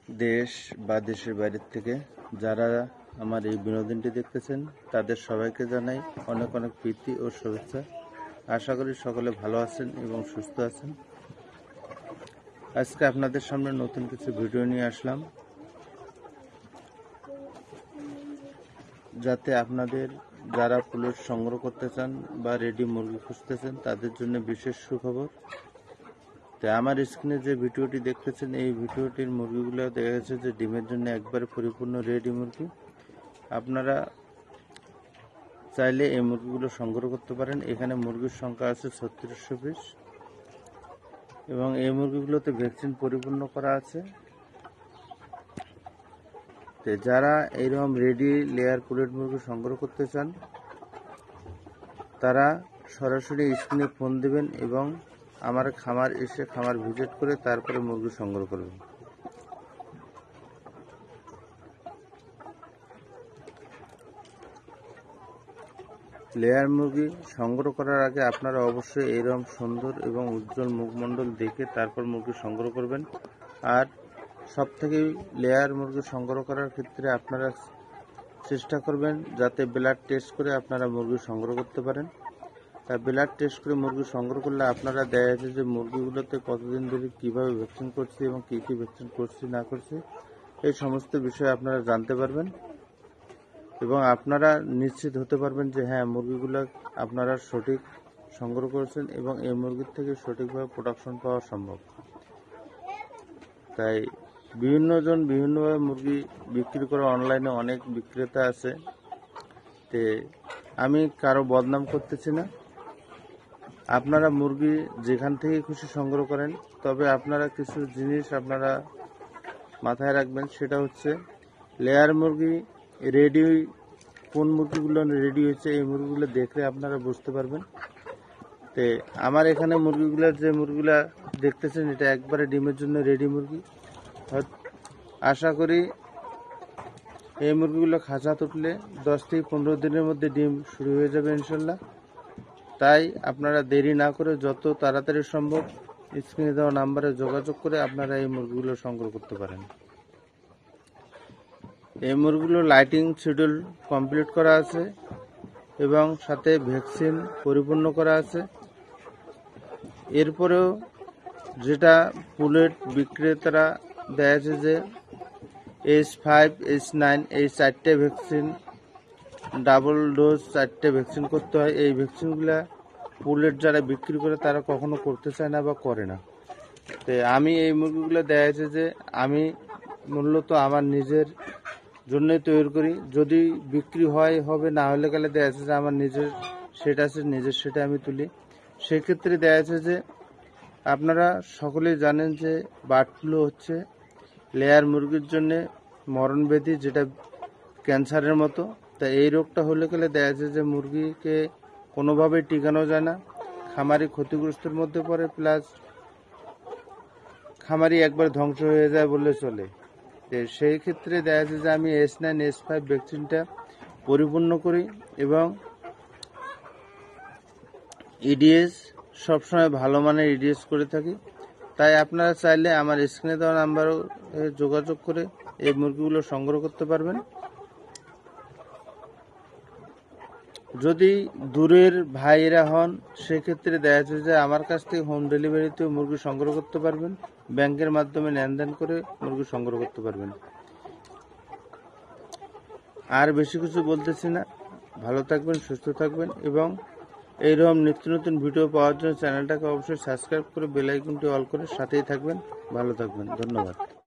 দেশ বা দেশের বাইরের থেকে যারা আমার এই বিনোদনটি দেখতেছেন তাদের সবাইকে জানাই অনেক অনেক প্রীতি ও শুভেচ্ছা। আশা করি সকলে ভালো আছেন এবং সুস্থ আছেন। আজকে আপনাদের সামনে নতুন কিছু ভিডিও নিয়ে আসলাম, যাতে আপনাদের যারা পুলেট সংগ্রহ করতে চান বা রেডি মুরগি খুঁজতেছেন তাদের জন্য বিশেষ সুখবর। তাই আমার স্ক্রিনে যে ভিডিওটি দেখতেছেন এই ভিডিওটির মুরগিগুলো দেখা যাচ্ছে যে ডিমের জন্য একবারে পরিপূর্ণ রেডি মুরগি। আপনারা চাইলে এই মুরগিগুলো সংগ্রহ করতে পারেন। এখানে মুরগির সংখ্যা আছে 3600 পিস এবং এই মুরগিগুলোতে ভ্যাকসিন পরিপূর্ণ করা আছে। তো যারা এইরকম রেডি লেয়ার পুলেট মুরগি সংগ্রহ করতে চান তারা সরাসরি স্ক্রিনে ফোন দিবেন এবং আমার খামার এসে খামার ভিজিট করে তারপরে মুরগি সংগ্রহ করবেন। লেয়ার মুরগি সংগ্রহ করার আগে আপনারা অবশ্যই এইরকম সুন্দর এবং উজ্জ্বল মুখমণ্ডল দেখে তারপর মুরগি সংগ্রহ করবেন। আর সব থেকে লেয়ার মুরগি সংগ্রহ করার ক্ষেত্রে আপনারা চেষ্টা করবেন যাতে ব্লাড টেস্ট করে আপনারা মুরগি সংগ্রহ করতে পারেন। তা ব্লাড টেস্ট করে মুরগি সংগ্রহ করলে আপনারা দেখা যাচ্ছে যে মুরগিগুলোতে কতদিন ধরে কীভাবে ভ্যাকসিন করছি এবং কী কী ভ্যাকসিন করছি না করছি এই সমস্ত বিষয়ে আপনারা জানতে পারবেন এবং আপনারা নিশ্চিত হতে পারবেন যে হ্যাঁ মুরগিগুলো আপনারা সঠিক সংগ্রহ করেছেন এবং এই মুরগির থেকে সঠিকভাবে প্রোডাকশন পাওয়া সম্ভব। তাই বিভিন্নজন বিভিন্নভাবে মুরগি বিক্রি করে, অনলাইনে অনেক বিক্রেতা আছে। তে আমি কারো বদনাম করতেছি না, আপনারা মুরগি যেখান থেকে খুশি সংগ্রহ করেন, তবে আপনারা কিছু জিনিস আপনারা মাথায় রাখবেন। সেটা হচ্ছে লেয়ার মুরগি রেডি, কোন মুরগিগুলো রেডি হয়েছে এই মুরগিগুলো দেখলে আপনারা বুঝতে পারবেন। তো আমার এখানে মুরগিগুলো যে মুরগিগুলো দেখতেছেন এটা একবারে ডিমের জন্য রেডি মুরগি। আশা করি এই মুরগিগুলো খাঁচা তুললে 10 থেকে 15 দিনের মধ্যে ডিম শুরু হয়ে যাবে ইনশাল্লাহ। তাই আপনারা দেরি না করে যত তাড়াতাড়ি সম্ভব স্ক্রিনে দেওয়া নাম্বারে যোগাযোগ করে আপনারা এই মুরগিগুলো সংগ্রহ করতে পারেন। এই মুরগিগুলো লাইটিং শিডিউল কমপ্লিট করা আছে এবং সাথে ভ্যাকসিন পরিপূর্ণ করা আছে। এরপরেও যেটা পুলেট বিক্রেতারা দেয়া আছে যে H5 H9 এই 4টে ভ্যাকসিন, ডাবল ডোজ 4টে ভ্যাকসিন করতে হয়। এই ভ্যাকসিনগুলা পুলেট যারা বিক্রি করে তারা কখনো করতে চায় না বা করে না। তো আমি এই মুরগিগুলো দেয়া আছে যে আমি মূলত আমার নিজের জন্যই তৈরি করি। যদি বিক্রি হয় হবে, না হলে গেলে দেয়া আছে যে আমার নিজের সেট আছে, নিজের সেটা আমি তুলি। সেক্ষেত্রে দেয়া আছে যে আপনারা সকলেই জানেন যে বার্ড ফ্লু হচ্ছে লেয়ার মুরগির জন্য মরণব্যাধি, যেটা ক্যান্সারের মতো। তা এই রোগটা হলে গেলে দেখা যায় যে মুরগিকে কোনোভাবেই টিকানো যায় না, খামারি ক্ষতিগ্রস্তের মধ্যে পড়ে, প্লাস খামারি একবার ধ্বংস হয়ে যায় বললে চলে। তো সেই ক্ষেত্রে দেখা যায় যে আমি H9 H5 ভ্যাকসিনটা পরিপূর্ণ করি এবং ইডিএস সবসময় ভালো মানের ইডিএস করে থাকি। তাই আপনারা চাইলে আমার স্ক্রিনে দেওয়া নাম্বারও যোগাযোগ করে এই মুরগিগুলো সংগ্রহ করতে পারবেন। যদি দূরের ভাইরা হন সেক্ষেত্রে দেখা যাচ্ছে যে আমার কাছ থেকে হোম ডেলিভারিতেও মুরগি সংগ্রহ করতে পারবেন, ব্যাংকের মাধ্যমে লেনদেন করে মুরগি সংগ্রহ করতে পারবেন। আর বেশি কিছু বলতেছি না, ভালো থাকবেন, সুস্থ থাকবেন এবং এইরকম নিত্য নতুন ভিডিও পাওয়ার জন্য চ্যানেলটাকে অবশ্যই সাবস্ক্রাইব করে বেল আইকনটি অল করে সাথেই থাকবেন। ভালো থাকবেন, ধন্যবাদ।